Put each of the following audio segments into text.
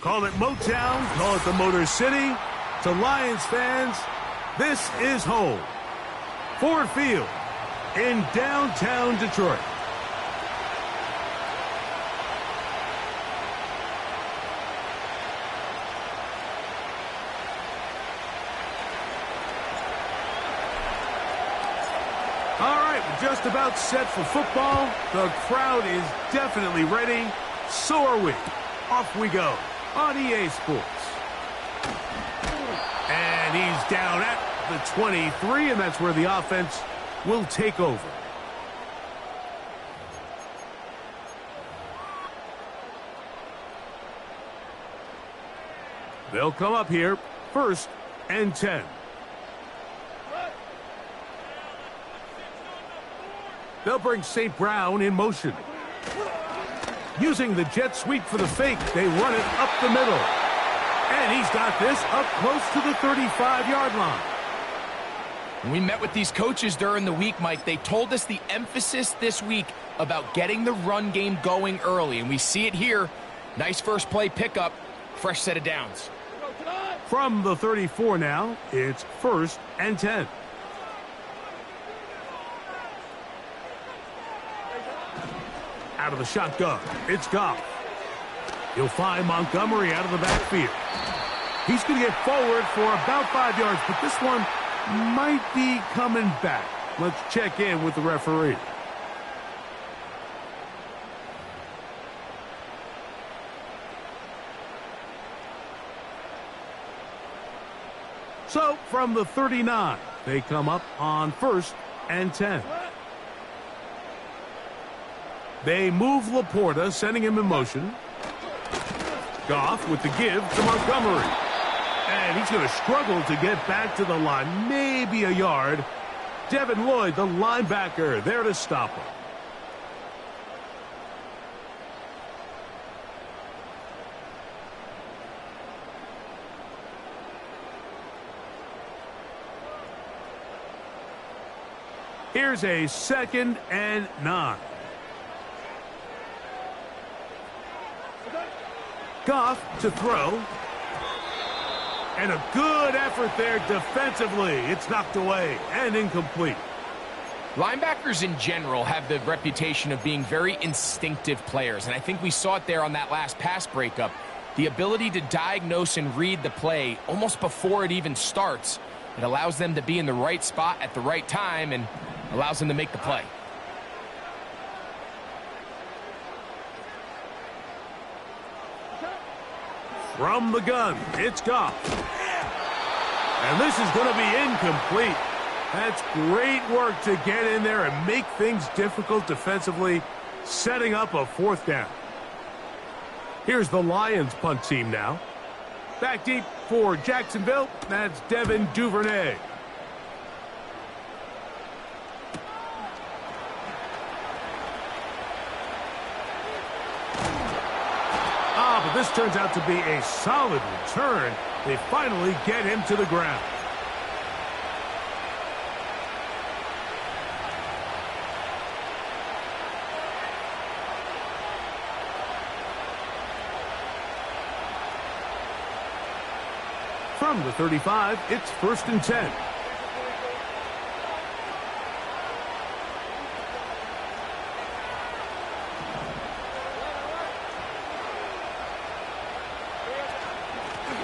Call it Motown, call it the Motor City. To Lions fans, this is home. Ford Field in downtown Detroit. All right, we're just about set for football. The crowd is definitely ready. So are we. Off we go on EA Sports. And he's down at the 23, and that's where the offense will take over. They'll come up here, 1st and 10. They'll bring St. Brown in motion. Using the jet sweep for the fake, they run it up the middle. And he's got this up close to the 35-yard line. When we met with these coaches during the week, Mike, they told us the emphasis this week about getting the run game going early. And we see it here. Nice first play pickup, fresh set of downs. From the 34 now, it's 1st and 10. Out of the shotgun, it's Goff. He'll find Montgomery out of the backfield. He's going to get forward for about 5 yards, but this one might be coming back. Let's check in with the referee. So, from the 39, they come up on 1st and 10. They move Laporta, sending him in motion. Goff with the give to Montgomery. And he's going to struggle to get back to the line, maybe a yard. Devin Lloyd, the linebacker, there to stop him. Here's a 2nd and 9. Goff to throw. And a good effort there defensively. It's knocked away and incomplete. Linebackers in general have the reputation of being very instinctive players, and I think we saw it there on that last pass breakup. The ability to diagnose and read the play almost before it even starts. It allows them to be in the right spot at the right time and allows them to make the play. From the gun, it's Goff. And this is going to be incomplete. That's great work to get in there and make things difficult defensively, setting up a 4th down. Here's the Lions punt team now. Back deep for Jacksonville, that's Devin Duvernay. But this turns out to be a solid return. They finally get him to the ground. From the 35, it's 1st and 10.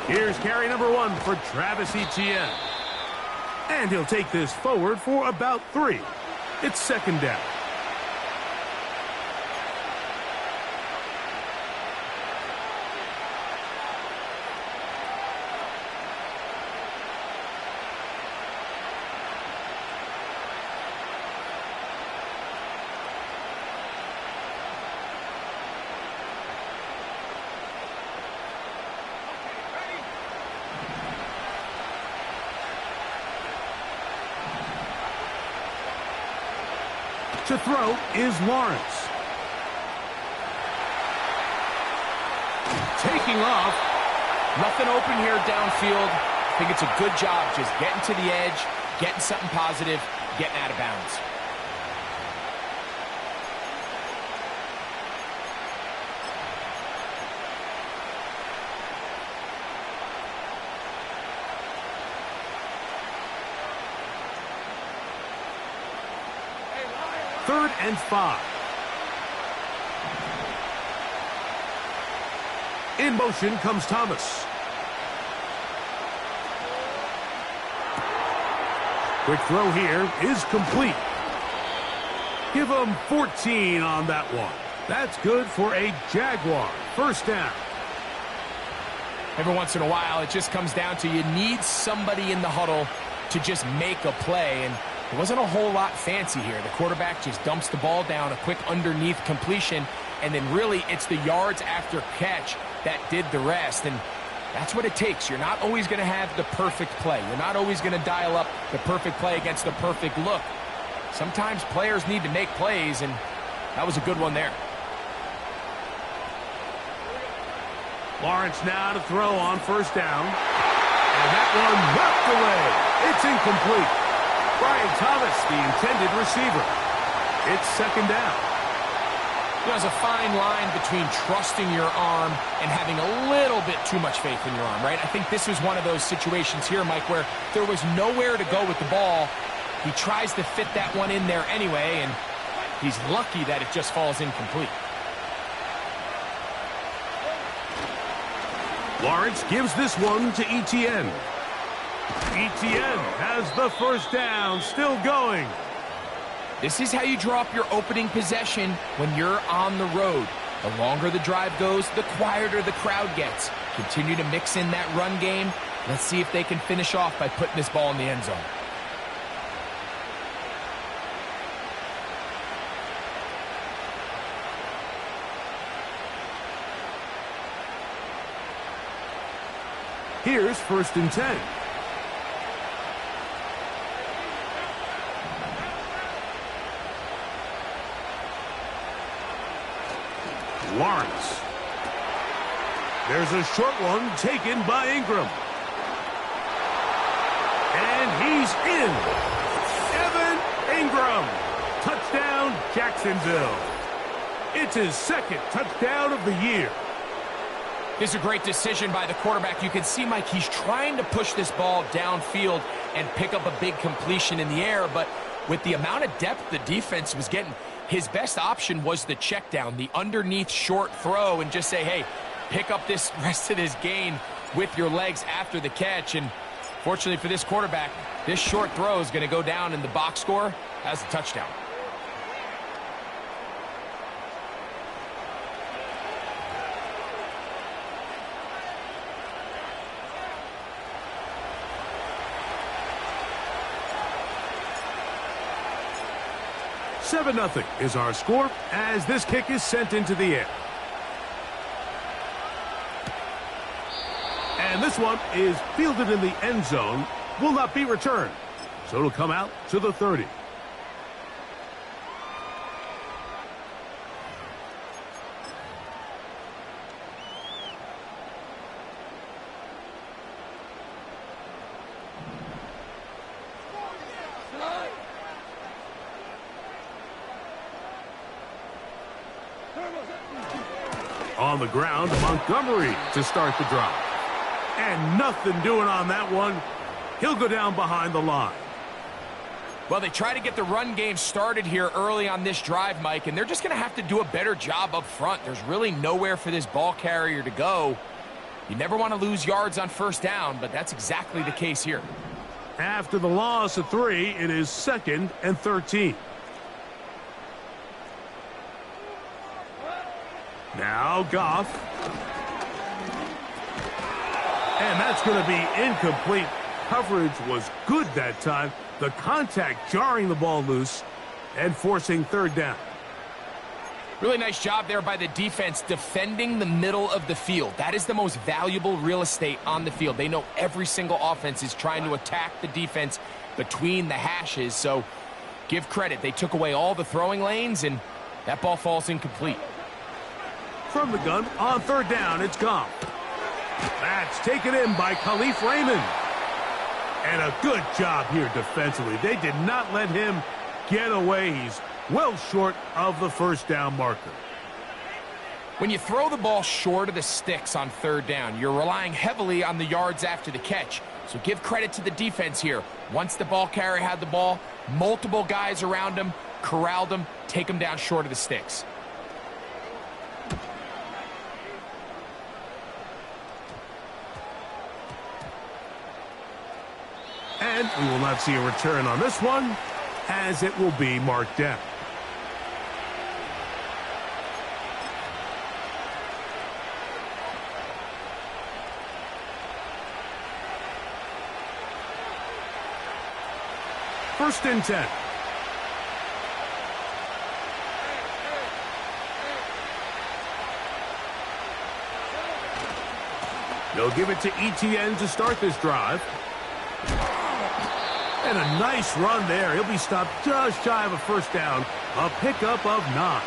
Here's carry number 1 for Travis Etienne. And he'll take this forward for about 3. It's 2nd down. To throw is Lawrence. Taking off. Nothing open here downfield. I think it's a good job just getting to the edge, getting something positive, getting out of bounds. 3rd and 5. In motion comes Thomas. Quick throw here is complete. Give him 14 on that one. That's good for a Jaguar. 1st down. Every once in a while, it just comes down to you need somebody in the huddle to just make a play, and it wasn't a whole lot fancy here. The quarterback just dumps the ball down, a quick underneath completion, and then really it's the yards after catch that did the rest, and that's what it takes. You're not always going to have the perfect play. You're not always going to dial up the perfect play against the perfect look. Sometimes players need to make plays, and that was a good one there. Lawrence now to throw on 1st down. And that one knocked away. It's incomplete. Brian Thomas, the intended receiver. It's 2nd down. There's a fine line between trusting your arm and having a little bit too much faith in your arm, right? I think this is one of those situations here, Mike, where there was nowhere to go with the ball. He tries to fit that one in there anyway, and he's lucky that it just falls incomplete. Lawrence gives this one to Etienne. Etienne has the 1st down, still going. This is how you draw up your opening possession when you're on the road. The longer the drive goes, the quieter the crowd gets. Continue to mix in that run game. Let's see if they can finish off by putting this ball in the end zone. Here's 1st and 10. Lawrence. There's a short one taken by Ingram. And he's in. Evan Ingram. Touchdown, Jacksonville. It's his 2nd touchdown of the year. This is a great decision by the quarterback. You can see, Mike, he's trying to push this ball downfield and pick up a big completion in the air, but with the amount of depth the defense was getting, his best option was the check down, the underneath short throw, and just say, hey, pick up this rest of this gain with your legs after the catch. And fortunately for this quarterback, this short throw is going to go down in the box score as a touchdown. Seven 0 is our score as this kick is sent into the air. And this one is fielded in the end zone, will not be returned. So it'll come out to the 30. On the ground, Montgomery to start the drive. And nothing doing on that one. He'll go down behind the line. Well, they try to get the run game started here early on this drive, Mike, and they're just going to have to do a better job up front. There's really nowhere for this ball carrier to go. You never want to lose yards on 1st down, but that's exactly the case here. After the loss of 3, it is 2nd and 13. Now Goff. And that's going to be incomplete. Coverage was good that time. The contact jarring the ball loose and forcing 3rd down. Really nice job there by the defense defending the middle of the field. That is the most valuable real estate on the field. They know every single offense is trying to attack the defense between the hashes. So give credit. They took away all the throwing lanes, and that ball falls incomplete. From the gun on 3rd down, it's Goff. That's taken in by Khalif Raymond. And a good job here defensively. They did not let him get away. He's well short of the 1st down marker. When you throw the ball short of the sticks on 3rd down, you're relying heavily on the yards after the catch. So give credit to the defense here. Once the ball carrier had the ball, multiple guys around him, corralled him, take him down short of the sticks. And we will not see a return on this one, as it will be marked down. First and 10. They'll give it to ETN to start this drive. And a nice run there. He'll be stopped just shy of a first down. A pickup of 9.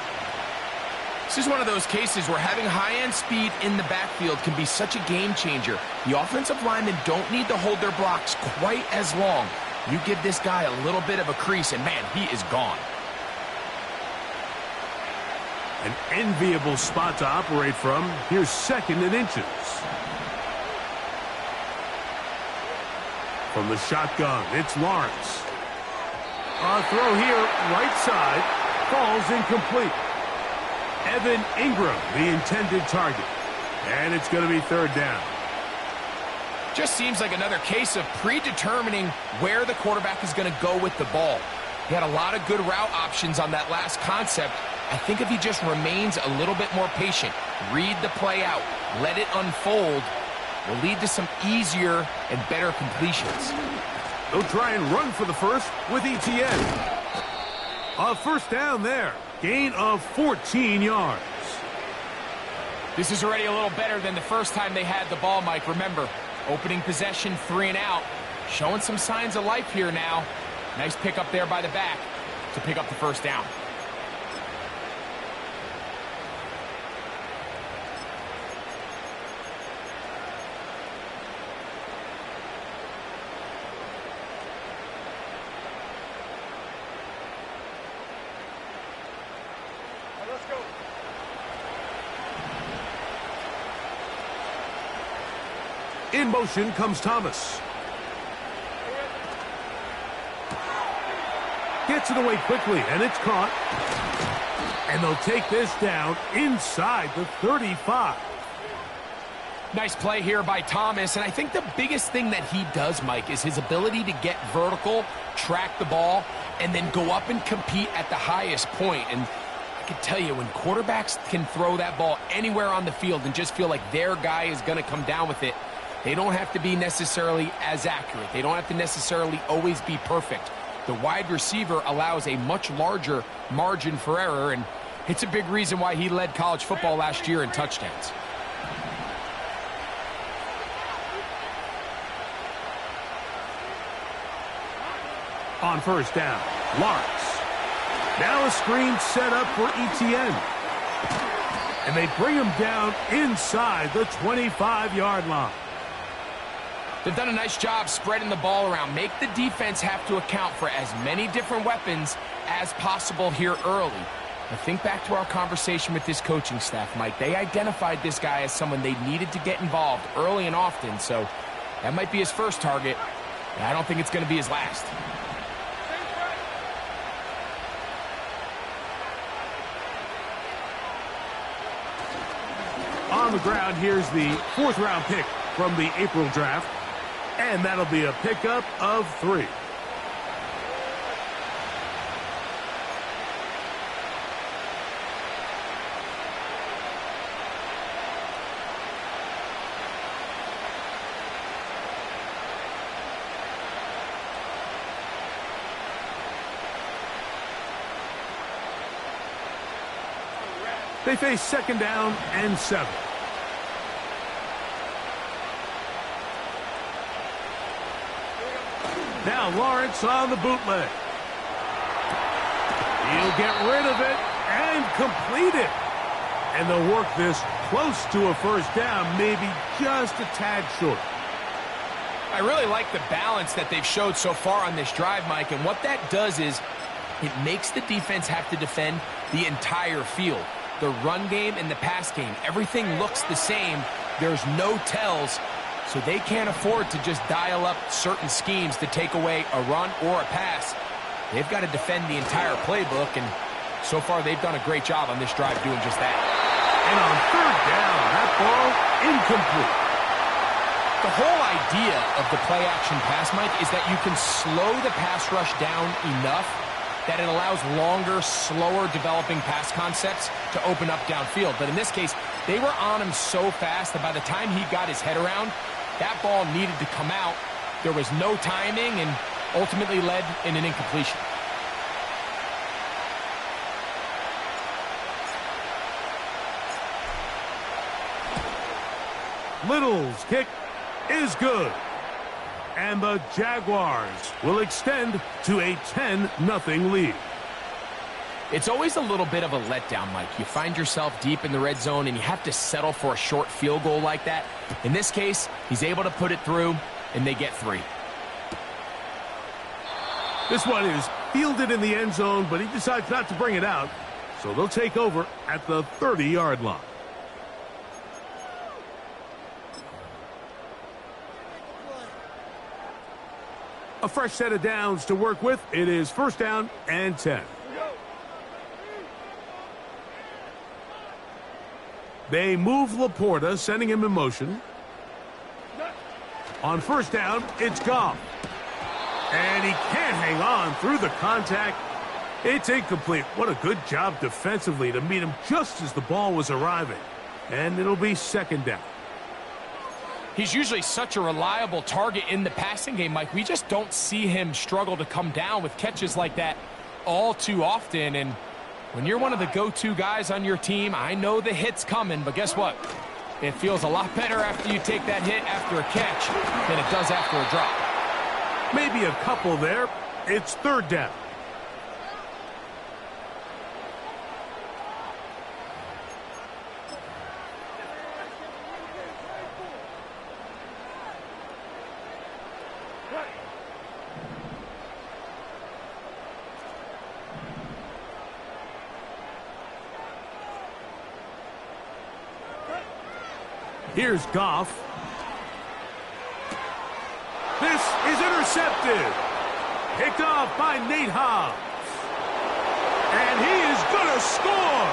This is one of those cases where having high-end speed in the backfield can be such a game changer. The offensive linemen don't need to hold their blocks quite as long. You give this guy a little bit of a crease, and man, he is gone. An enviable spot to operate from. Here's 2nd and inches. From the shotgun, it's Lawrence. A throw here, right side, falls incomplete. Evan Ingram, the intended target. And it's going to be 3rd down. Just seems like another case of predetermining where the quarterback is going to go with the ball. He had a lot of good route options on that last concept. I think if he just remains a little bit more patient, read the play out, let it unfold, will lead to some easier and better completions. They'll try and run for the first with ETN. A first down there. Gain of 14 yards. This is already a little better than the first time they had the ball, Mike. Remember, opening possession, 3 and out. Showing some signs of life here now. Nice pick up there by the back to pick up the first down. In motion comes Thomas. Gets it away quickly, and it's caught. And they'll take this down inside the 35. Nice play here by Thomas, and I think the biggest thing that he does, Mike, is his ability to get vertical, track the ball, and then go up and compete at the highest point. And I can tell you, when quarterbacks can throw that ball anywhere on the field and just feel like their guy is going to come down with it, they don't have to be necessarily as accurate. They don't have to necessarily always be perfect. The wide receiver allows a much larger margin for error, and it's a big reason why he led college football last year in touchdowns. On first down, Lawrence. Now a screen set up for ETN. And they bring him down inside the 25-yard line. They've done a nice job spreading the ball around. Make the defense have to account for as many different weapons as possible here early. I think back to our conversation with this coaching staff, Mike. They identified this guy as someone they needed to get involved early and often, so that might be his first target, and I don't think it's going to be his last. On the ground, here's the 4th-round pick from the April draft. And that'll be a pickup of 3. They face 2nd down and 7. Now Lawrence on the bootleg. He'll get rid of it and complete it. And they'll work this close to a first down, maybe just a tad short. I really like the balance that they've showed so far on this drive, Mike, and what that does is it makes the defense have to defend the entire field. The run game and the pass game, everything looks the same. There's no tells, so they can't afford to just dial up certain schemes to take away a run or a pass. they've got to defend the entire playbook, and so far they've done a great job on this drive doing just that. And on third down, that ball incomplete. The whole idea of the play-action pass, Mike, is that you can slow the pass rush down enough that it allows longer, slower developing pass concepts to open up downfield. But in this case, they were on him so fast that by the time he got his head around, that ball needed to come out. There was no timing and ultimately led in an incompletion. Little's kick is good. And the Jaguars will extend to a 10-0 lead. It's always a little bit of a letdown, Mike. You find yourself deep in the red zone and you have to settle for a short field goal like that. In this case, he's able to put it through, and they get 3. This one is fielded in the end zone, but he decides not to bring it out. So they'll take over at the 30-yard line. A fresh set of downs to work with. It is first down and 10. They move Laporta, sending him in motion. On first down, it's Goff. And he can't hang on through the contact. It's incomplete. What a good job defensively to meet him just as the ball was arriving. And it'll be second down. He's usually such a reliable target in the passing game, Mike. We just don't see him struggle to come down with catches like that all too often. And when you're one of the go-to guys on your team, I know the hit's coming, but guess what? It feels a lot better after you take that hit after a catch than it does after a drop. Maybe a couple there. It's third down. Here's Goff. This is intercepted. Picked off by Nate Hobbs. And he is going to score.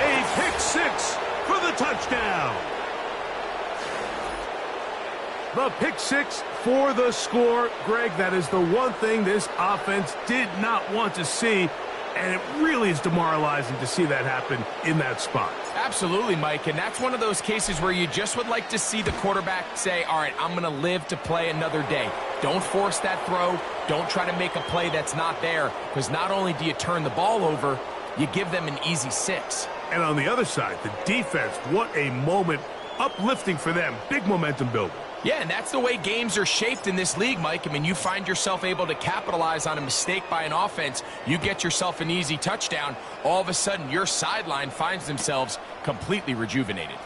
A pick 6 for the touchdown. The pick 6 for the score. Greg, that is the one thing this offense did not want to see. And it really is demoralizing to see that happen in that spot. Absolutely, Mike, and that's one of those cases where you just would like to see the quarterback say, all right, I'm going to live to play another day. Don't force that throw. Don't try to make a play that's not there, because not only do you turn the ball over, you give them an easy 6. And on the other side, the defense, what a moment. Uplifting for them. Big momentum builder. Yeah, and that's the way games are shaped in this league, Mike. I mean, you find yourself able to capitalize on a mistake by an offense. You get yourself an easy touchdown. All of a sudden, your sideline finds themselves completely rejuvenated.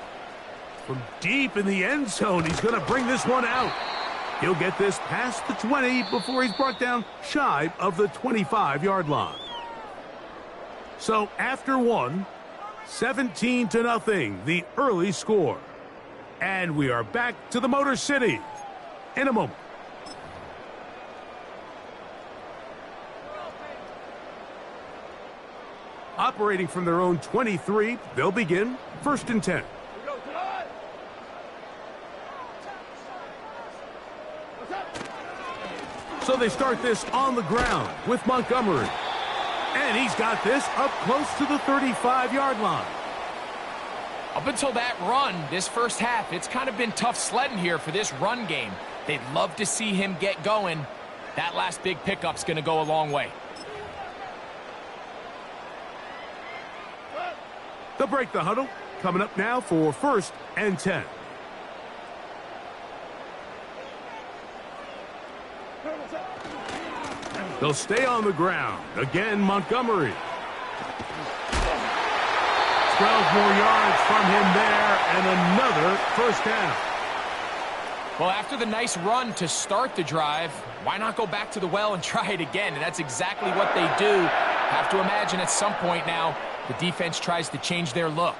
From deep in the end zone, he's going to bring this one out. He'll get this past the 20 before he's brought down shy of the 25-yard line. So after one, 17-0, the early score. And we are back to the Motor City in a moment. Operating from their own 23, they'll begin first and 10. So they start this on the ground with Montgomery. And he's got this up close to the 35-yard line. Up until that run, this first half, it's kind of been tough sledding here for this run game. They'd love to see him get going. That last big pickup's going to go a long way. They'll break the huddle. Coming up now for first and 10. They'll stay on the ground. Again, Montgomery. 12 more yards from him there, and another first down. Well, after the nice run to start the drive, why not go back to the well and try it again? And that's exactly what they do. Have to imagine at some point now, the defense tries to change their look.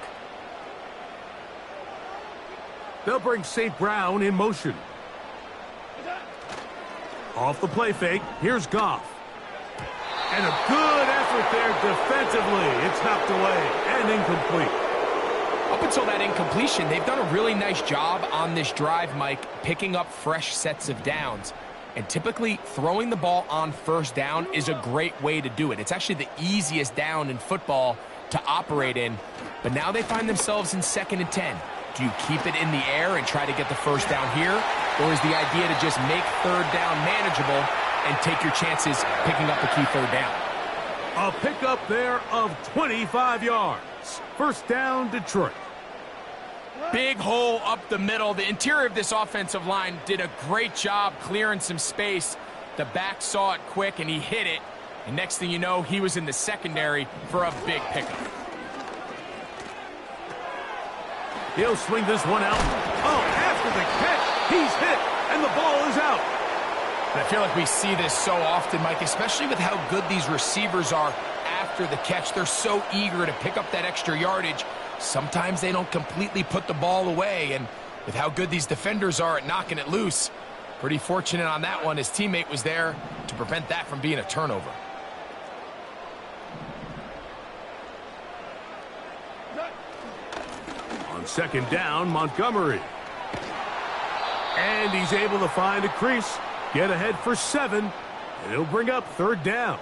They'll bring St. Brown in motion. Off the play fake, here's Goff. And a good effort there defensively. It's knocked away and incomplete. Up until that incompletion, they've done a really nice job on this drive, Mike, picking up fresh sets of downs. And typically, throwing the ball on first down is a great way to do it. It's actually the easiest down in football to operate in. But now they find themselves in 2nd and 10. Do you keep it in the air and try to get the first down here? Or is the idea to just make 3rd down manageable and take your chances picking up a key 3rd down? A pickup there of 25 yards. First down, Detroit. Big hole up the middle. The interior of this offensive line did a great job clearing some space. The back saw it quick, and he hit it. And next thing you know, he was in the secondary for a big pickup. He'll swing this one out. Oh, after the catch, he's hit, and the ball is out. I feel like we see this so often, Mike, especially with how good these receivers are after the catch. They're so eager to pick up that extra yardage. Sometimes they don't completely put the ball away, and with how good these defenders are at knocking it loose, pretty fortunate on that one. His teammate was there to prevent that from being a turnover. On 2nd down, Montgomery. And he's able to find a crease, get ahead for 7, and it'll bring up 3rd down.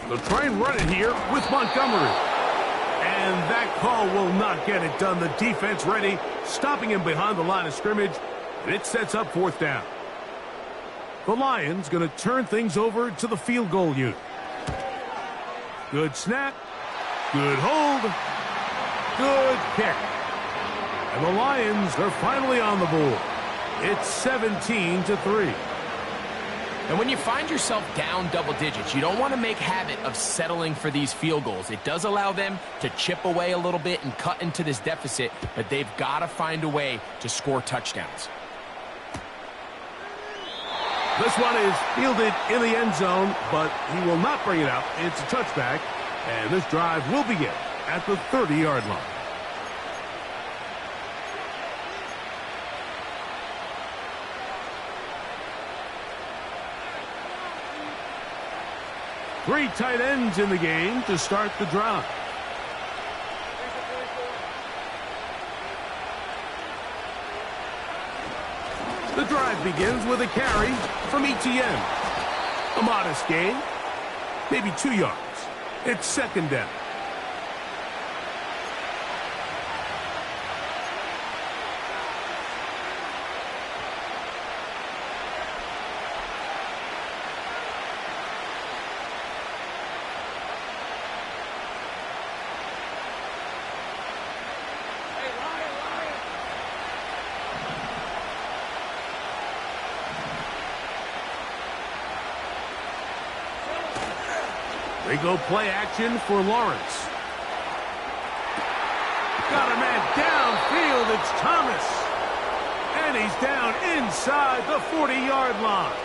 They'll try and run it here with Montgomery. And that call will not get it done. The defense ready, stopping him behind the line of scrimmage, and it sets up 4th down. The Lions going to turn things over to the field goal unit. Good snap, good hold, good kick. And the Lions are finally on the board. It's 17-3. And when you find yourself down double digits, you don't want to make habit of settling for these field goals. It does allow them to chip away a little bit and cut into this deficit, but they've got to find a way to score touchdowns. This one is fielded in the end zone, but he will not bring it out. It's a touchback, and this drive will begin at the 30-yard line. Three tight ends in the game to start the drive. The drive begins with a carry from ETN. A modest gain, maybe 2 yards. It's 2nd down. They go play action for Lawrence. Got a man downfield. It's Thomas. And he's down inside the 40-yard line.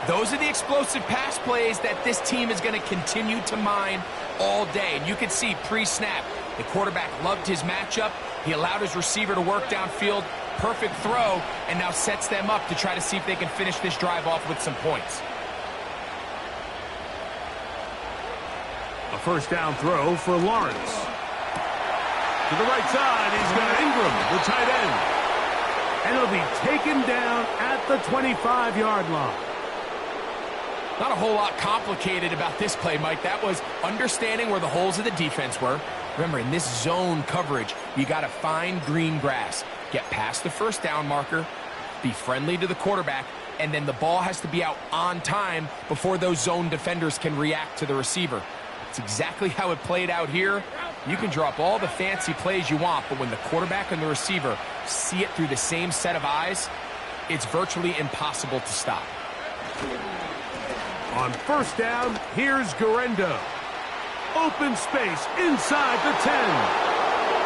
Those are the explosive pass plays that this team is going to continue to mine all day. And you can see pre-snap, the quarterback loved his matchup. He allowed his receiver to work downfield. Perfect throw, and now sets them up to try to see if they can finish this drive off with some points. A first down throw for Lawrence. To the right side, he's got Ingram, the tight end. And he'll be taken down at the 25-yard line. Not a whole lot complicated about this play, Mike. That was understanding where the holes of the defense were. Remember, in this zone coverage, you got to find green grass. Get past the first down marker, be friendly to the quarterback, and then the ball has to be out on time before those zone defenders can react to the receiver. It's exactly how it played out here. You can draw up all the fancy plays you want, but when the quarterback and the receiver see it through the same set of eyes, it's virtually impossible to stop. On first down, here's Garendo. Open space inside the 10.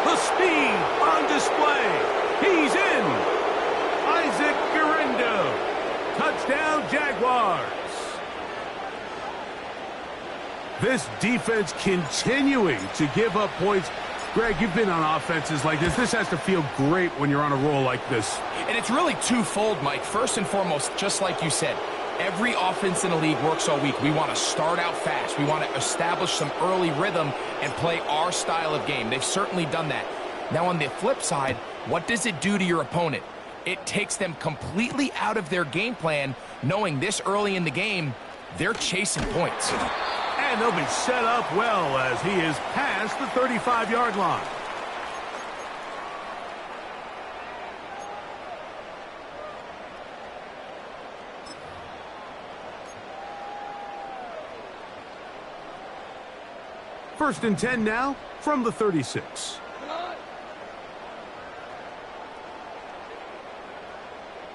The speed on display. He's in. Isaac Garendo. Touchdown, Jaguars. This defense continuing to give up points. Greg, you've been on offenses like this. This has to feel great when you're on a roll like this. And it's really twofold, Mike. First and foremost, just like you said, every offense in the league works all week. We want to start out fast. We want to establish some early rhythm and play our style of game. They've certainly done that. Now, on the flip side, what does it do to your opponent? It takes them completely out of their game plan, knowing this early in the game, they're chasing points. And they'll be set up well as he is past the 35-yard line. First and 10 now from the 36.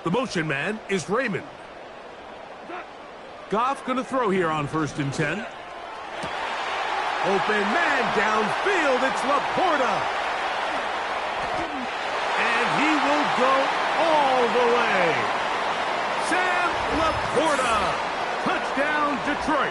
The motion man is Raymond. Goff going to throw here on first and 10. Open man downfield. It's Laporta. And he will go all the way. Sam Laporta. Touchdown, Detroit.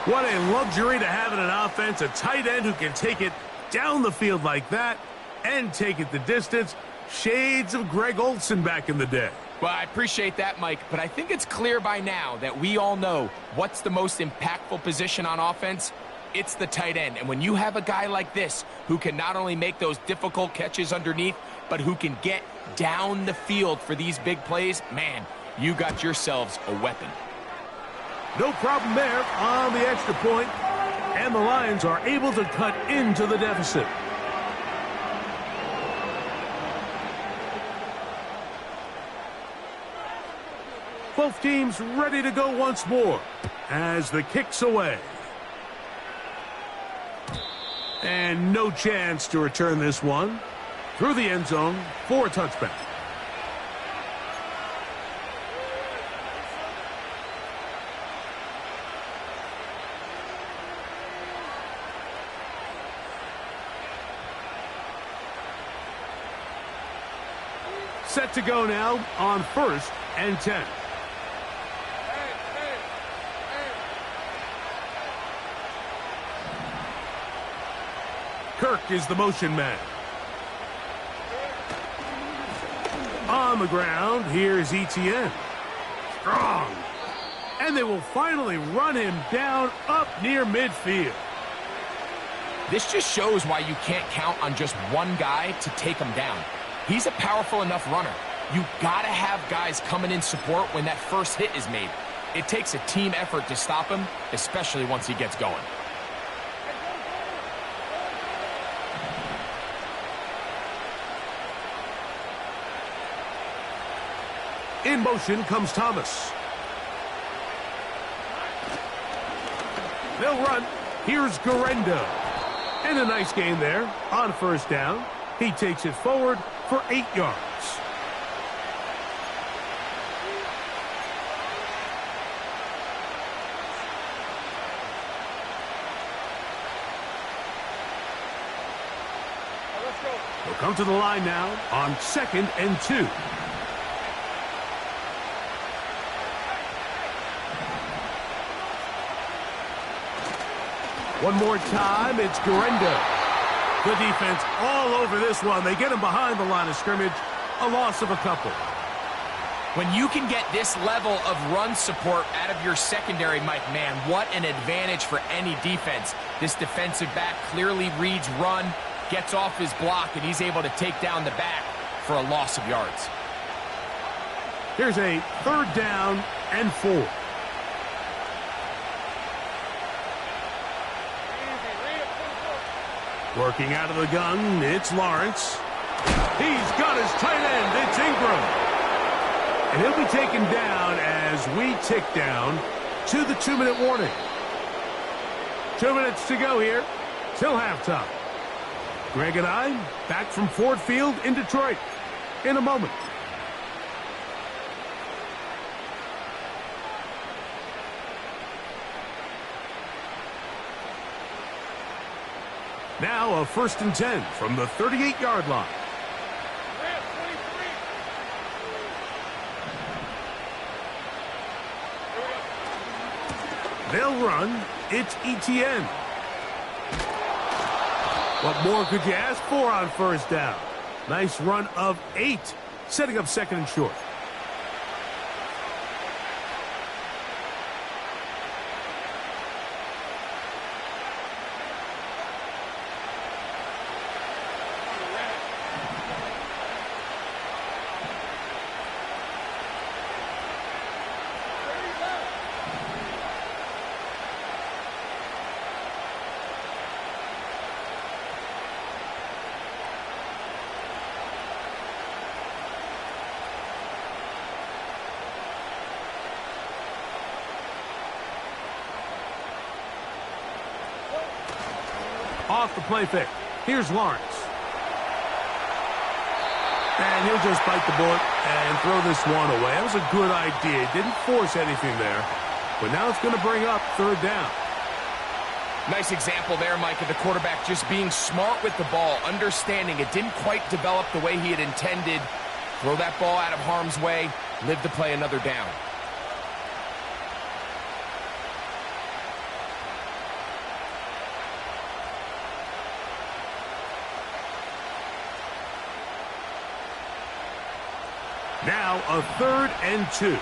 What a luxury to have in an offense. A tight end who can take it down the field like that and take it the distance. Shades of Greg Olsen back in the day. Well, I appreciate that, Mike, but I think it's clear by now that we all know what's the most impactful position on offense. It's the tight end. And when you have a guy like this who can not only make those difficult catches underneath, but who can get down the field for these big plays, man, you got yourselves a weapon. No problem there on the extra point, and the Lions are able to cut into the deficit. Both teams ready to go once more as the kick's away. And no chance to return this one through the end zone for a touchback. Set to go now on first and 10. Kirk is the motion man. On the ground, here's Etienne. Strong. And they will finally run him down up near midfield. This just shows why you can't count on just one guy to take him down. He's a powerful enough runner. You gotta have guys coming in support when that first hit is made. It takes a team effort to stop him, especially once he gets going. In motion comes Thomas. They'll run. Here's Garendo. And a nice gain there on first down. He takes it forward for 8 yards. We'll come to the line now on 2nd and 2. One more time, it's Garendo. The defense all over this one. They get him behind the line of scrimmage. A loss of a couple. When you can get this level of run support out of your secondary, Mike, man, what an advantage for any defense. This defensive back clearly reads run, gets off his block, and he's able to take down the back for a loss of yards. Here's a 3rd down and 4. Working out of the gun, it's Lawrence. He's got his tight end, it's Ingram. And he'll be taken down as we tick down to the 2-minute warning. 2 minutes to go here till halftime. Greg and I back from Ford Field in Detroit in a moment. Now a 1st and 10 from the 38-yard line. They'll run. it's ETN. What more could you ask for on first down? Nice run of 8, setting up second and short. Off the play fake. Here's Lawrence. And he'll just bite the bullet and throw this one away. That was a good idea. Didn't force anything there. But now it's going to bring up third down. Nice example there, Mike, of the quarterback just being smart with the ball, understanding it didn't quite develop the way he had intended. Throw that ball out of harm's way, live to play another down. Now a 3rd and 2.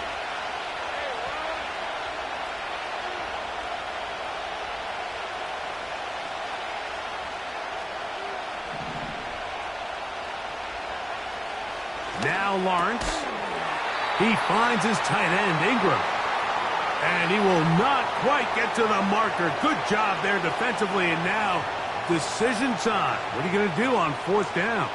Now Lawrence. He finds his tight end, Ingram. And he will not quite get to the marker. Good job there defensively. And now decision time. What are you going to do on 4th down?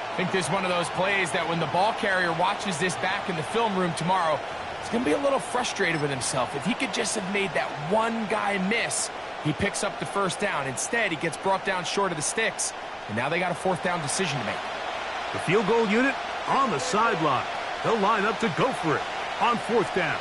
I think this is one of those plays that when the ball carrier watches this back in the film room tomorrow, he's going to be a little frustrated with himself. If he could just have made that one guy miss, he picks up the first down. Instead, he gets brought down short of the sticks, and now they got a 4th down decision to make. The field goal unit on the sideline. They'll line up to go for it on 4th down.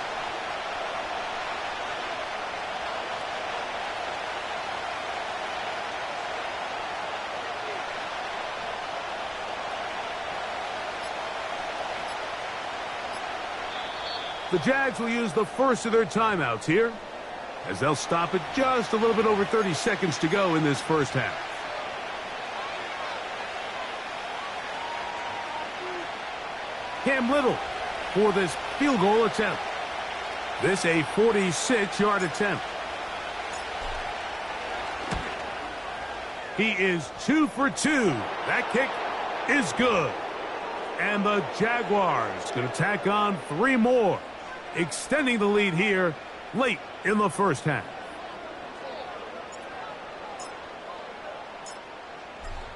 The Jags will use the first of their timeouts here, as they'll stop it just a little bit over 30 seconds to go in this first half. Cam Little for this field goal attempt. This a 46-yard attempt. He is 2 for 2. That kick is good. And the Jaguars going to tack on 3 more, extending the lead here late in the first half.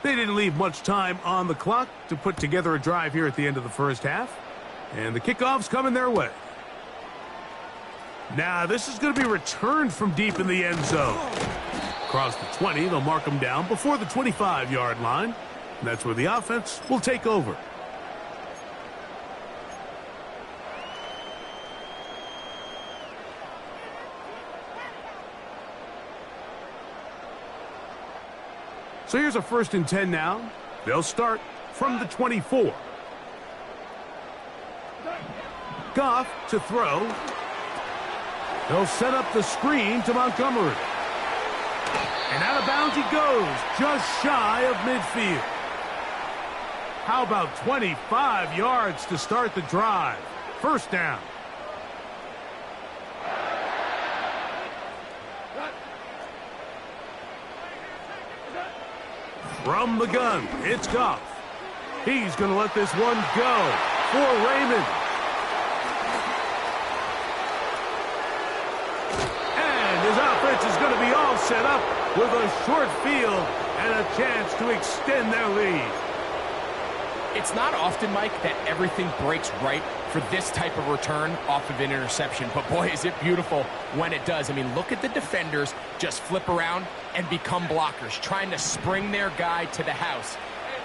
They didn't leave much time on the clock to put together a drive here at the end of the first half. And the kickoff's coming their way. Now this is going to be returned from deep in the end zone. Across the 20, they'll mark them down before the 25-yard line. And that's where the offense will take over. So here's a 1st and 10 now. They'll start from the 24. Goff to throw. They'll set up the screen to Montgomery. And out of bounds he goes, just shy of midfield. How about 25 yards to start the drive? First down. From the gun, it's Goff. He's going to let this one go for Raymond. And his offense is going to be all set up with a short field and a chance to extend their lead. It's not often, Mike, that everything breaks right for this type of return off of an interception. But, boy, is it beautiful when it does. I mean, look at the defenders just flip around and become blockers, trying to spring their guy to the house.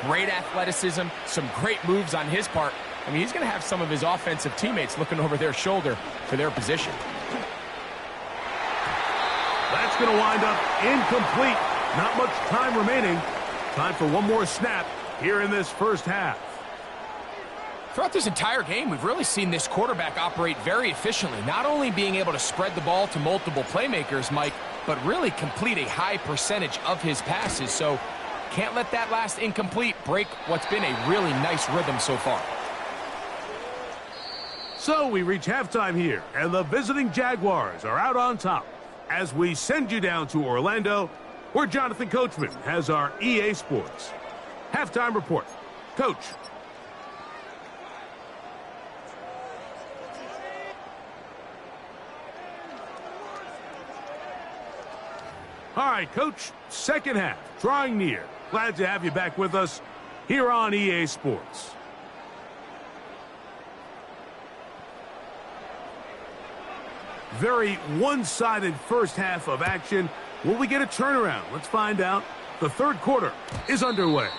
Great athleticism, some great moves on his part. I mean, he's going to have some of his offensive teammates looking over their shoulder for their position. That's going to wind up incomplete. Not much time remaining. Time for one more snap here in this first half. Throughout this entire game, we've really seen this quarterback operate very efficiently, not only being able to spread the ball to multiple playmakers, Mike, but really complete a high percentage of his passes. So can't let that last incomplete break what's been a really nice rhythm so far. So we reach halftime here, and the visiting Jaguars are out on top. As we send you down to Orlando, where Jonathan Coachman has our EA Sports halftime report. Coach. All right, Coach, second half, drawing near. Glad to have you back with us here on EA Sports. Very one-sided first half of action. Will we get a turnaround? Let's find out. The third quarter is underway.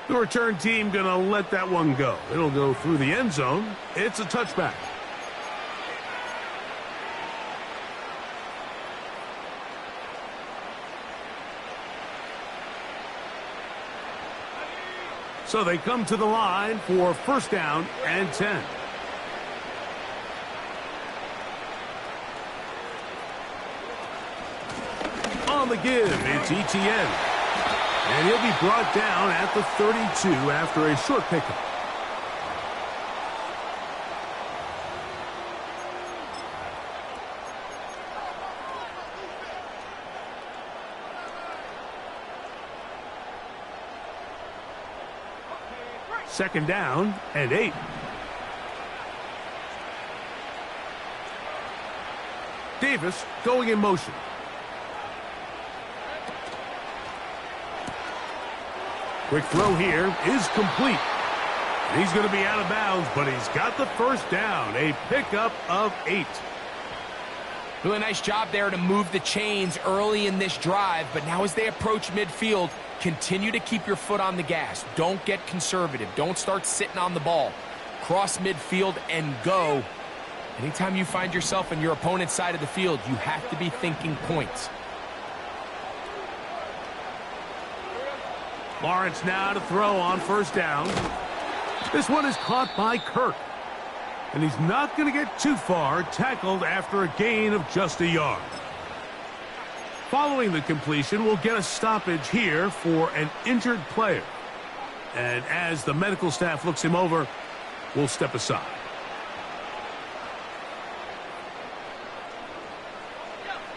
The return team going to let that one go. It'll go through the end zone. It's a touchback. So they come to the line for first down and 10. On the give, it's ETN. And he'll be brought down at the 32 after a short pickup. Second down and 8. Davis going in motion. Quick throw here is complete. He's going to be out of bounds, but he's got the first down. A pickup of 8. Really nice job there to move the chains early in this drive, but now as they approach midfield, continue to keep your foot on the gas. Don't get conservative. Don't start sitting on the ball. Cross midfield and go. Anytime you find yourself on your opponent's side of the field, you have to be thinking points. Lawrence now to throw on first down. This one is caught by Kirk. And he's not going to get too far, tackled after a gain of just a yard. Following the completion, we'll get a stoppage here for an injured player. And as the medical staff looks him over, we'll step aside.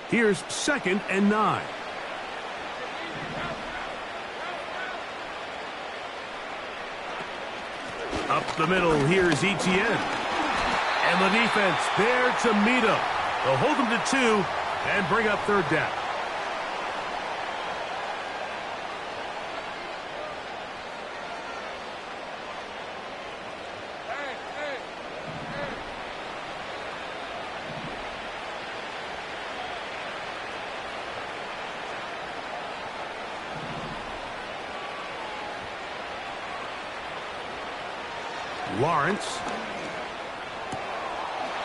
Here's second and 9. Up the middle, here's ETN. And the defense there to meet him. They'll hold him to 2 and bring up third down. Lawrence.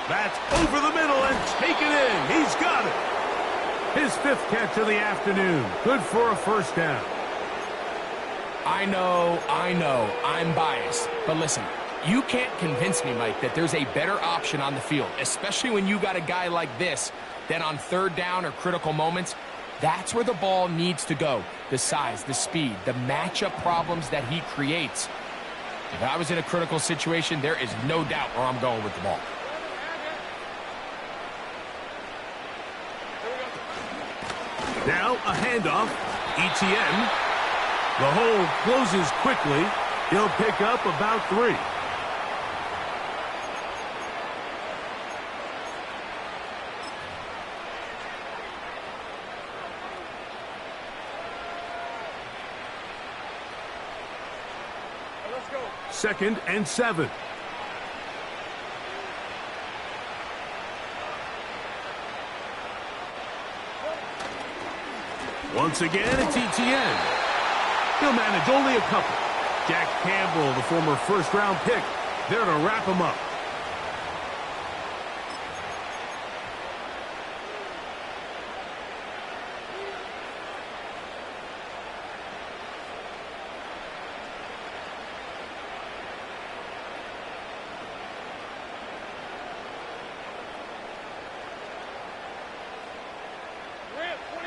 That's over the middle and taken in. He's got it. His 5th catch of the afternoon. Good for a first down. I know, I'm biased. But listen, you can't convince me, Mike, that there's a better option on the field, especially when you got a guy like this, than on third down or critical moments. That's where the ball needs to go. The size, the speed, the matchup problems that he creates. If I was in a critical situation, there is no doubt where I'm going with the ball. Now a handoff. ETN. The hole closes quickly. He'll pick up about 3. Second and 7. Once again, it's ETN. He'll manage only a couple. Jack Campbell, the former first-round pick, there to wrap him up.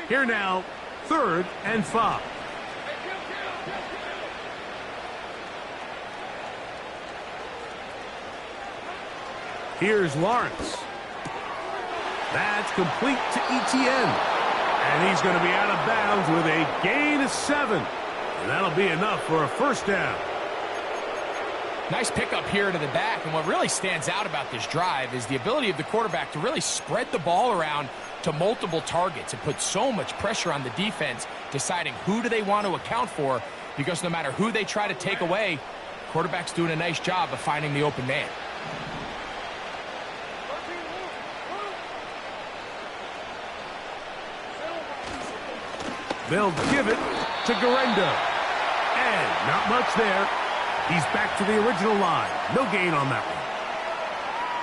Here now, 3rd and 5. Here's Lawrence. That's complete to Etienne. And he's going to be out of bounds with a gain of 7. And that'll be enough for a first down. Nice pickup here to the back, and what really stands out about this drive is the ability of the quarterback to really spread the ball around to multiple targets and put so much pressure on the defense, deciding who do they want to account for, because no matter who they try to take away, quarterback's doing a nice job of finding the open man. They'll give it to Garendo. And not much there. He's back to the original line. No gain on that one.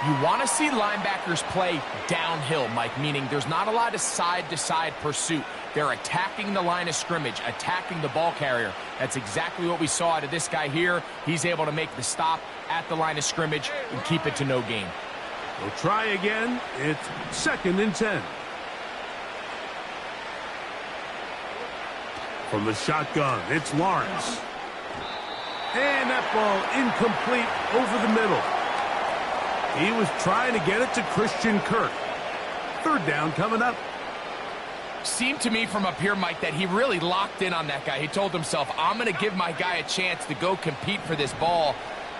You want to see linebackers play downhill, Mike, meaning there's not a lot of side-to-side pursuit. They're attacking the line of scrimmage, attacking the ball carrier. That's exactly what we saw out of this guy here. He's able to make the stop at the line of scrimmage and keep it to no gain. We'll try again. It's 2nd and 10. From the shotgun, it's Lawrence. And that ball incomplete over the middle. He was trying to get it to Christian Kirk. 3rd down coming up. Seemed to me from up here, Mike, that he really locked in on that guy. He told himself, I'm going to give my guy a chance to go compete for this ball.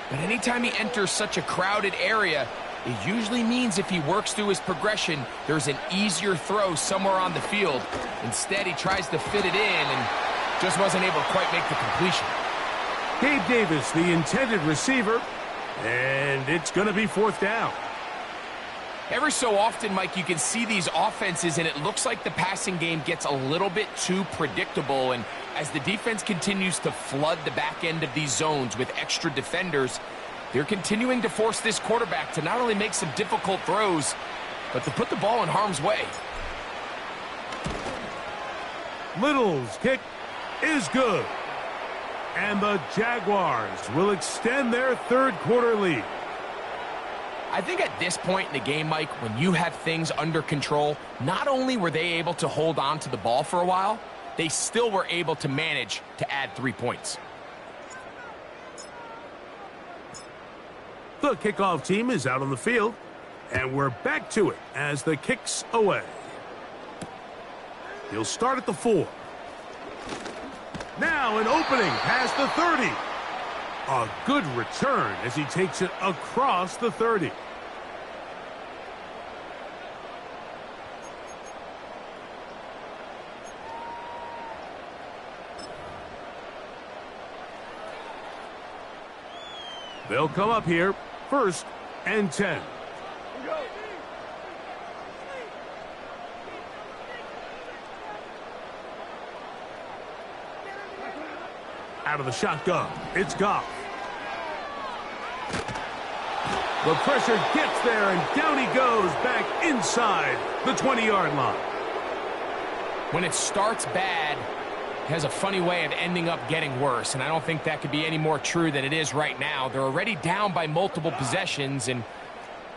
But anytime he enters such a crowded area, it usually means if he works through his progression, there's an easier throw somewhere on the field. Instead, he tries to fit it in and just wasn't able to quite make the completion. Gabe Davis, the intended receiver, and it's going to be 4th down. Every so often, Mike, you can see these offenses, and it looks like the passing game gets a little bit too predictable. And as the defense continues to flood the back end of these zones with extra defenders, they're continuing to force this quarterback to not only make some difficult throws, but to put the ball in harm's way. Little's kick is good. And the Jaguars will extend their 3rd quarter lead. I think at this point in the game, Mike, when you have things under control, not only were they able to hold on to the ball for a while, they still were able to manage to add 3 points. The kickoff team is out on the field, and we're back to it as the kick's away. He'll start at the 4. Now an opening past the 30. A good return as he takes it across the 30. They'll come up here, 1st and 10. Out of the shotgun, it's Goff. The pressure gets there, and down he goes back inside the 20-yard line. When it starts bad, it has a funny way of ending up getting worse, and I don't think that could be any more true than it is right now. They're already down by multiple possessions, and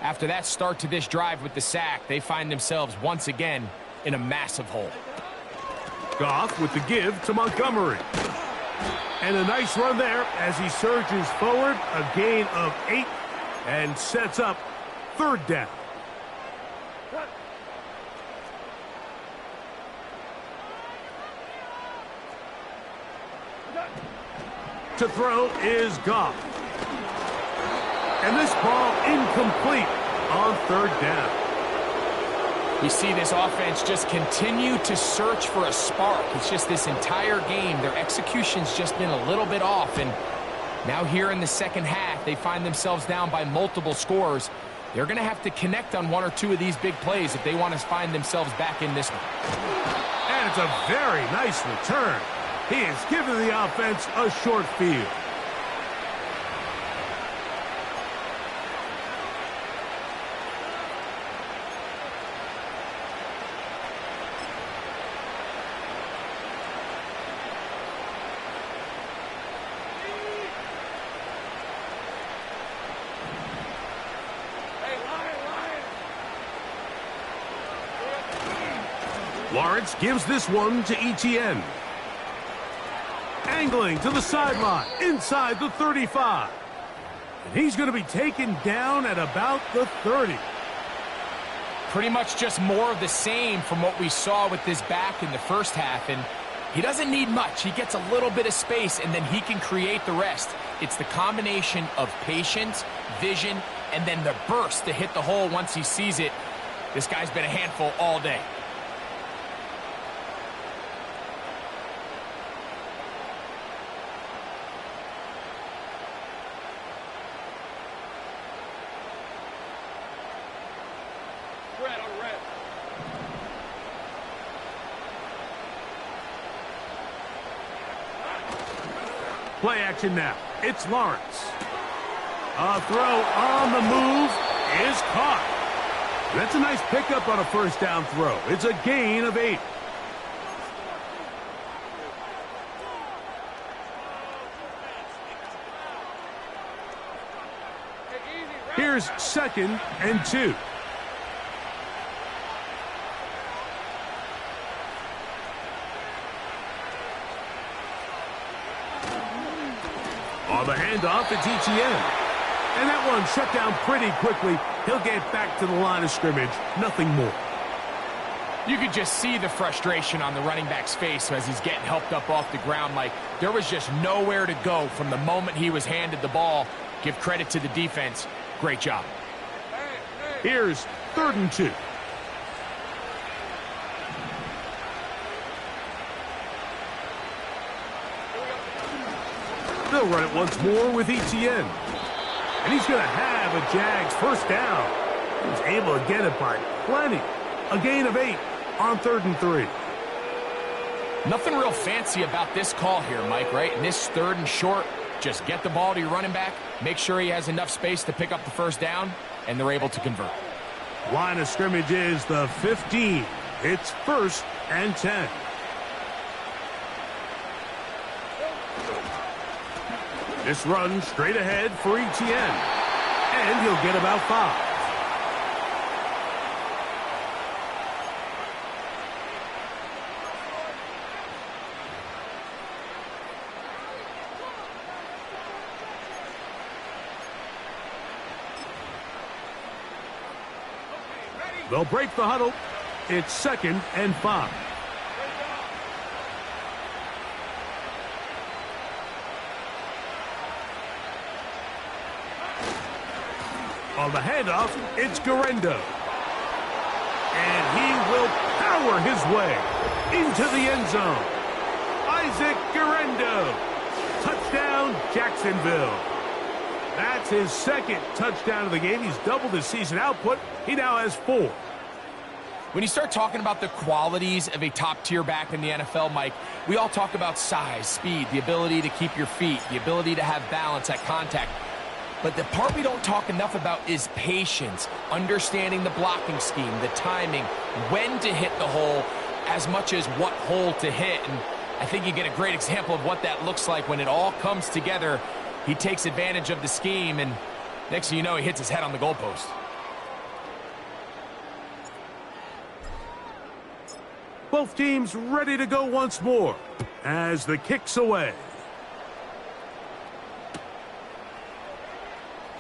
after that start to this drive with the sack, they find themselves once again in a massive hole. Goff with the give to Montgomery. And a nice run there as he surges forward, a gain of 8, and sets up 3rd down. To throw is Goff. And this ball incomplete on 3rd down. We see this offense just continue to search for a spark. It's just this entire game, their execution's just been a little bit off. And now here in the second half, they find themselves down by multiple scores. They're going to have to connect on 1 or 2 of these big plays if they want to find themselves back in this one. And it's a very nice return. He has given the offense a short field. Lawrence gives this one to ETN. Angling to the sideline, inside the 35. And he's going to be taken down at about the 30. Pretty much just more of the same from what we saw with this back in the first half. And he doesn't need much. He gets a little bit of space, and then he can create the rest. It's the combination of patience, vision, and then the burst to hit the hole once he sees it. This guy's been a handful all day. Play action now. It's Lawrence. A throw on the move is caught. That's a nice pickup on a first down throw. It's a gain of 8. Here's 2nd and 2. On the handoff, it's ETN. And that one shut down pretty quickly. He'll get back to the line of scrimmage. Nothing more. You could just see the frustration on the running back's face as he's getting helped up off the ground. Like, there was just nowhere to go from the moment he was handed the ball. Give credit to the defense. Great job. Here's 3rd and 2. They'll run it once more with ETN. And he's going to have a Jags first down. He's able to get it by plenty. A gain of 8 on 3rd and 3. Nothing real fancy about this call here, Mike, right? In this 3rd and short, just get the ball to your running back, make sure he has enough space to pick up the first down, and they're able to convert. Line of scrimmage is the 15. It's 1st and 10. This run straight ahead for ETN. And he'll get about 5. They'll break the huddle. It's 2nd and 5. On the handoff, it's Garendo. And he will power his way into the end zone. Isaac Garendo. Touchdown, Jacksonville. That's his 2nd touchdown of the game. He's doubled his season output. He now has 4. When you start talking about the qualities of a top-tier back in the NFL, Mike, we all talk about size, speed, the ability to keep your feet, the ability to have balance at contact. But the part we don't talk enough about is patience, understanding the blocking scheme, the timing, when to hit the hole, as much as what hole to hit. And I think you get a great example of what that looks like when it all comes together. He takes advantage of the scheme, and next thing you know, he hits his head on the goalpost. Both teams ready to go once more as the kick's away.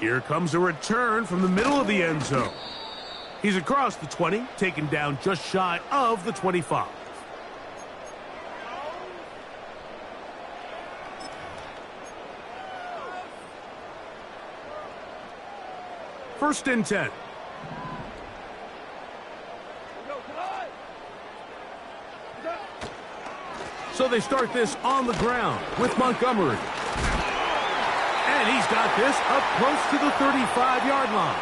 Here comes a return from the middle of the end zone. He's across the 20, taken down just shy of the 25. First and 10. So they start this on the ground with Montgomery. And he's got this up close to the 35-yard line.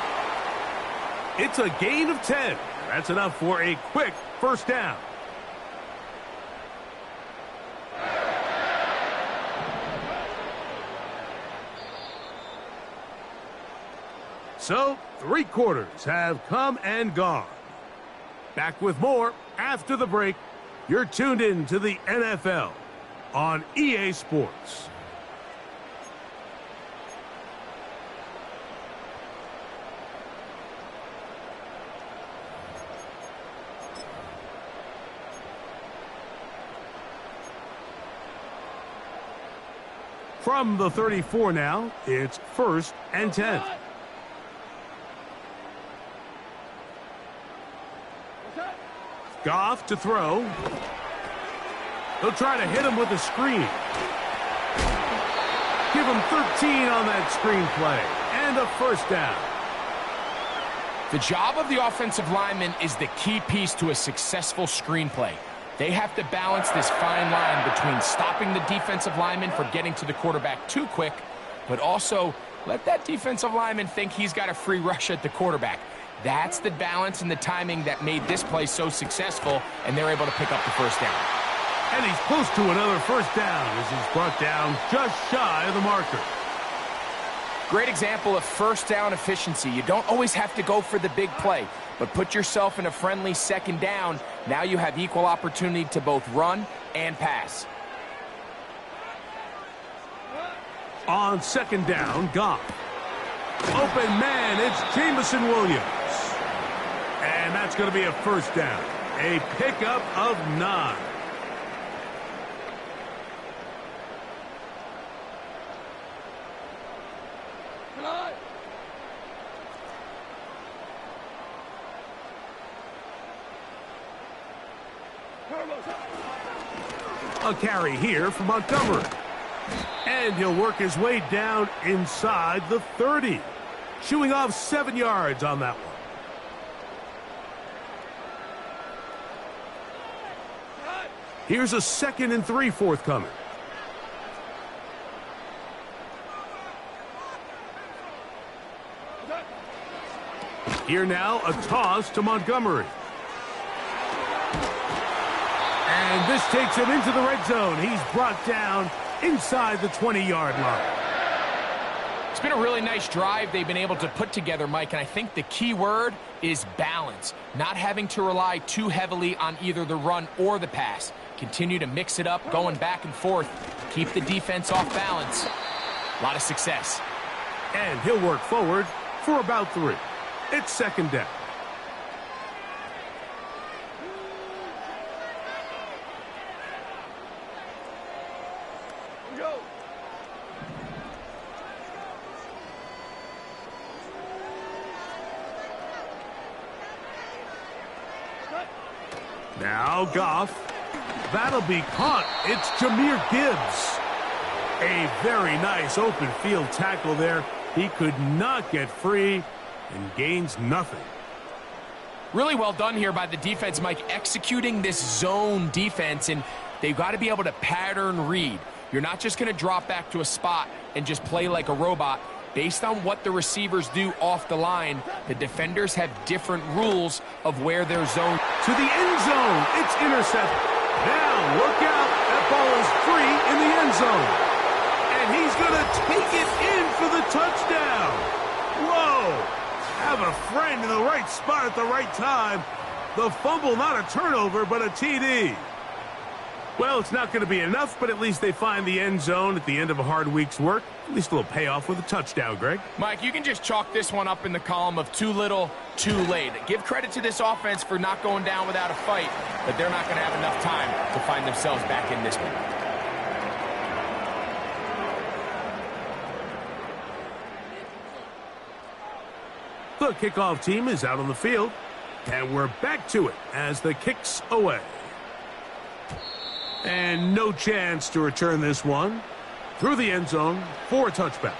It's a gain of 10. That's enough for a quick first down. So, 3 quarters have come and gone. Back with more after the break. You're tuned in to the NFL on EA Sports. From the 34 now, it's 1st and 10. Goff to throw. He'll try to hit him with a screen. Give him 13 on that screen play. And a 1st down. The job of the offensive lineman is the key piece to a successful screenplay. They have to balance this fine line between stopping the defensive lineman from getting to the quarterback too quick, but also let that defensive lineman think he's got a free rush at the quarterback. That's the balance and the timing that made this play so successful, and they're able to pick up the 1st down. And he's close to another 1st down as he's brought down just shy of the marker. Great example of 1st down efficiency. You don't always have to go for the big play, but put yourself in a friendly 2nd down. Now you have equal opportunity to both run and pass. On 2nd down, Goff. Open man, it's Jameson Williams. And that's going to be a 1st down. A pickup of 9. A carry here for Montgomery. And he'll work his way down inside the 30. Chewing off 7 yards on that one. Here's a 2nd and 3 forthcoming. Here now, a toss to Montgomery. And this takes him into the red zone. He's brought down inside the 20-yard line. It's been a really nice drive they've been able to put together, Mike, and I think the key word is balance. Not having to rely too heavily on either the run or the pass. Continue to mix it up, going back and forth. Keep the defense off balance. A lot of success. And he'll work forward for about 3. It's 2nd down. Now Goff. That'll be caught. It's Jahmyr Gibbs. A very nice open field tackle there. He could not get free and gains nothing. Really well done here by the defense, Mike, executing this zone defense, and they've got to be able to pattern read. You're not just going to drop back to a spot and just play like a robot. Based on what the receivers do off the line, the defenders have different rules of where their zone. To the end zone, it's intercepted. Now, look out, that ball is free in the end zone. And he's going to take it in for the touchdown. Whoa, have a friend in the right spot at the right time. The fumble, not a turnover, but a TD. Well, it's not going to be enough, but at least they find the end zone at the end of a hard week's work. At least a little payoff with a touchdown, Greg. Mike, you can just chalk this one up in the column of too little, too late. Give credit to this offense for not going down without a fight, but they're not going to have enough time to find themselves back in this one. The kickoff team is out on the field, and we're back to it as the kick's away. And no chance to return this one through the end zone for a touchback.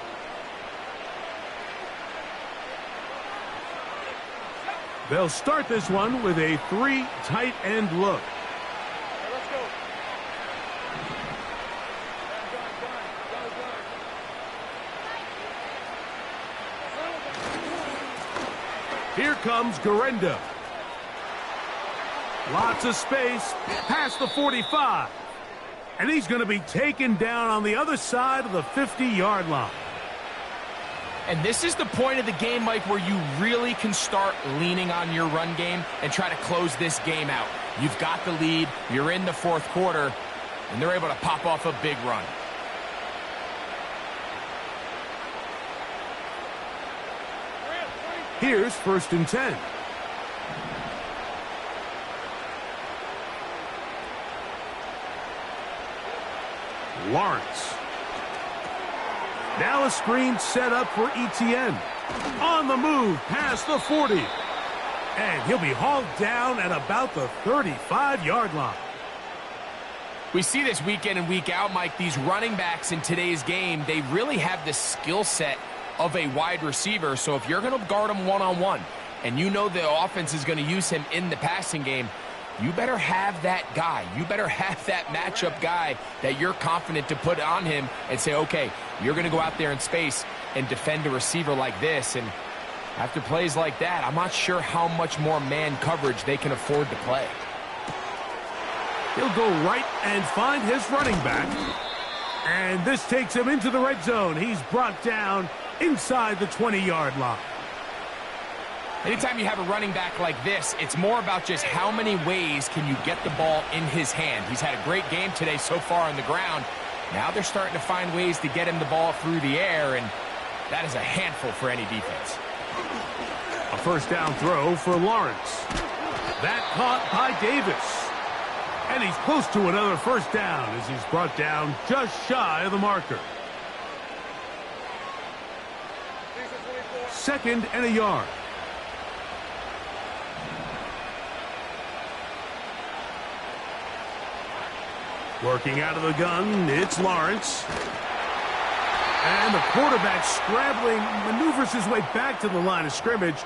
They'll start this one with a 3 tight end look. Let's go. Here comes Garenda. Lots of space past the 45. And he's going to be taken down on the other side of the 50-yard line. And this is the point of the game, Mike, where you really can start leaning on your run game and try to close this game out. You've got the lead, you're in the fourth quarter, and they're able to pop off a big run. Here's 1st and 10. Lawrence. Now a screen set up for ETN. On the move past the 40. And he'll be hauled down at about the 35-yard line. We see this week in and week out, Mike. These running backs in today's game, they really have the skill set of a wide receiver. So if you're going to guard him one-on-one and you know the offense is going to use him in the passing game, you better have that guy. You better have that matchup guy that you're confident to put on him and say, okay, you're going to go out there in space and defend a receiver like this. And after plays like that, I'm not sure how much more man coverage they can afford to play. He'll go right and find his running back. And this takes him into the red zone. He's brought down inside the 20-yard line. Anytime you have a running back like this, it's more about just how many ways can you get the ball in his hand. He's had a great game today so far on the ground. Now they're starting to find ways to get him the ball through the air, and that is a handful for any defense. A first down throw for Lawrence. That caught by Davis. And he's close to another first down as he's brought down just shy of the marker. 2nd and a yard. Working out of the gun, it's Lawrence. And the quarterback scrambling, maneuvers his way back to the line of scrimmage.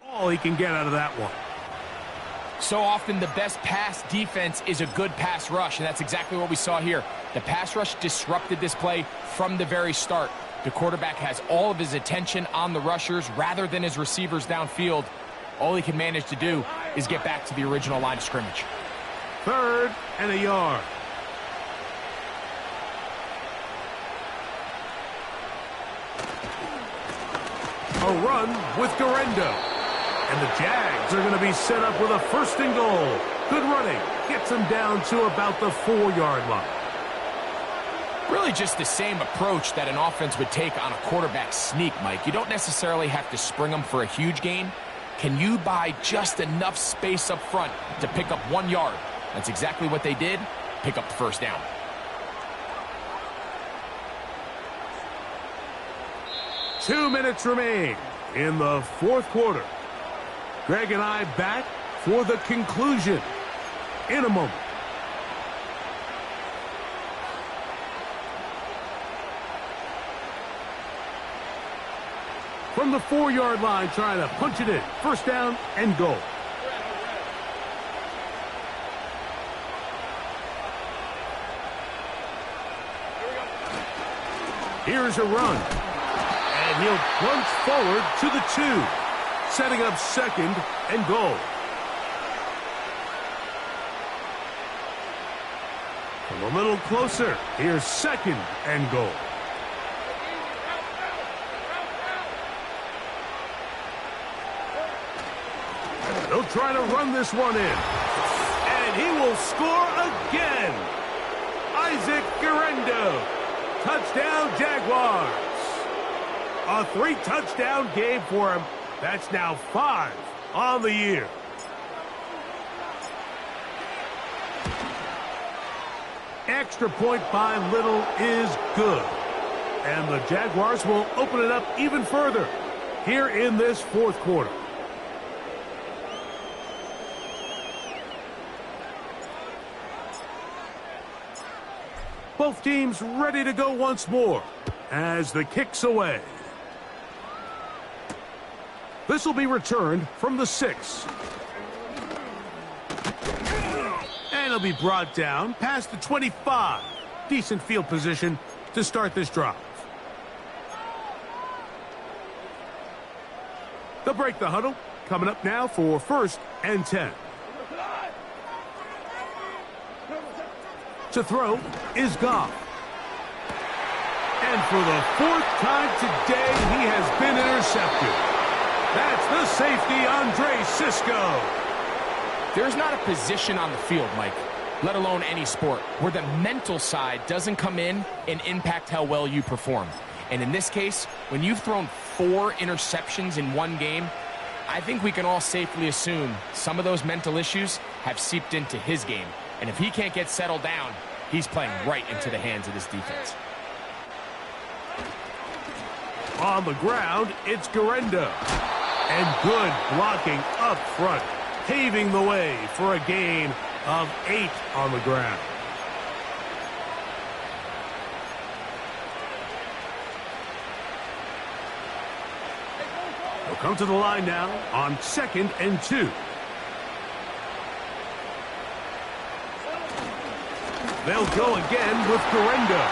All he can get out of that one. So often the best pass defense is a good pass rush, and that's exactly what we saw here. The pass rush disrupted this play from the very start. The quarterback has all of his attention on the rushers rather than his receivers downfield. All he can manage to do is get back to the original line of scrimmage. 3rd and a yard. A run with Garendo. And the Jags are going to be set up with a 1st and goal. Good running. Gets them down to about the 4-yard line. Really just the same approach that an offense would take on a quarterback sneak, Mike. You don't necessarily have to spring them for a huge gain. Can you buy just enough space up front to pick up 1 yard? That's exactly what they did. Pick up the first down. Two minutes remain in the 4th quarter. Greg and I back for the conclusion in a moment. From the 4-yard line, trying to punch it in. First down and goal. Here's a run. And he'll plunge forward to the 2. Setting up 2nd and goal. Come a little closer. Here's 2nd and goal. They'll try to run this one in. And he will score again. Isaac Garendo. Touchdown, Jaguars. A 3-touchdown game for him. That's now 5 on the year. Extra point by Little is good. And the Jaguars will open it up even further here in this 4th quarter. Both teams ready to go once more as the kick's away. This will be returned from the 6. And it'll be brought down past the 25. Decent field position to start this drive. They'll break the huddle. Coming up now for 1st and 10. To throw is Goff. And for the 4th time today, he has been intercepted. That's the safety, Andre Cisco. There's not a position on the field, Mike, let alone any sport, where the mental side doesn't come in and impact how well you perform. And in this case, when you've thrown 4 interceptions in one game, I think we can all safely assume some of those mental issues have seeped into his game. And if he can't get settled down, he's playing right into the hands of this defense. On the ground, it's Garenda. And good blocking up front, paving the way for a gain of 8 on the ground. They'll come to the line now on 2nd and 2. They'll go again with Garenda.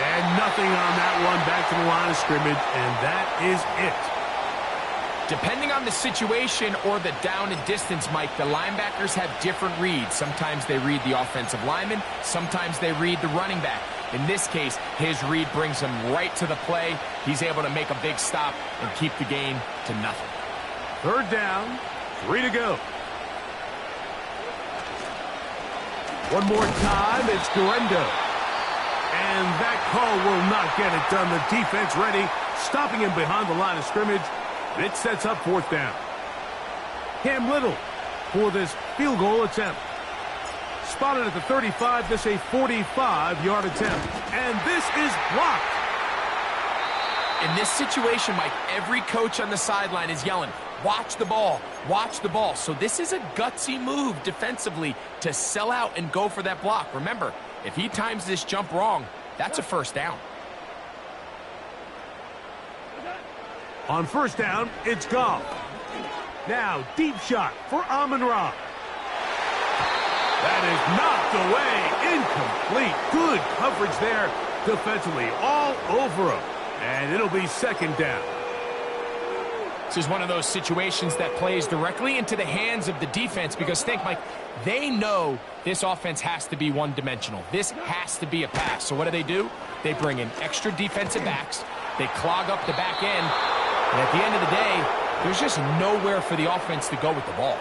And nothing on that one, back to the line of scrimmage, and that is it. Depending on the situation or the down and distance, Mike, the linebackers have different reads. Sometimes they read the offensive lineman, sometimes they read the running back. In this case, his read brings him right to the play. He's able to make a big stop and keep the gain to nothing. 3rd down, 3 to go. One more time, it's Garenda. And that call will not get it done. The defense ready, stopping him behind the line of scrimmage. It sets up 4th down. Cam Little for this field goal attempt. Spotted at the 35, this a 45-yard attempt. And this is blocked. In this situation, Mike, every coach on the sideline is yelling, watch the ball, watch the ball. So this is a gutsy move defensively to sell out and go for that block. Remember, if he times this jump wrong, that's a 1st down. On 1st down, it's Goff. Now, deep shot for Amon-Ra. That is knocked away, incomplete. Good coverage there defensively, all over him. And it'll be 2nd down. This is one of those situations that plays directly into the hands of the defense because think, Mike, they know this offense has to be one-dimensional. This has to be a pass. So what do? They bring in extra defensive backs. They clog up the back end. And at the end of the day, there's just nowhere for the offense to go with the ball.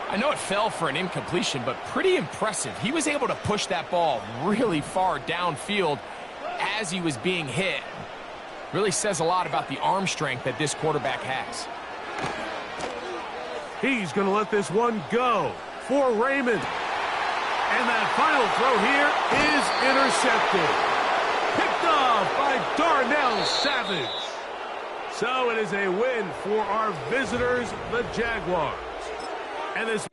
I know it fell for an incompletion, but pretty impressive. He was able to push that ball really far downfield as he was being hit. Really says a lot about the arm strength that this quarterback has. He's going to let this one go for Raymond. And that final throw here is intercepted. Picked off by Darnell Savage. So it is a win for our visitors, the Jaguars. And this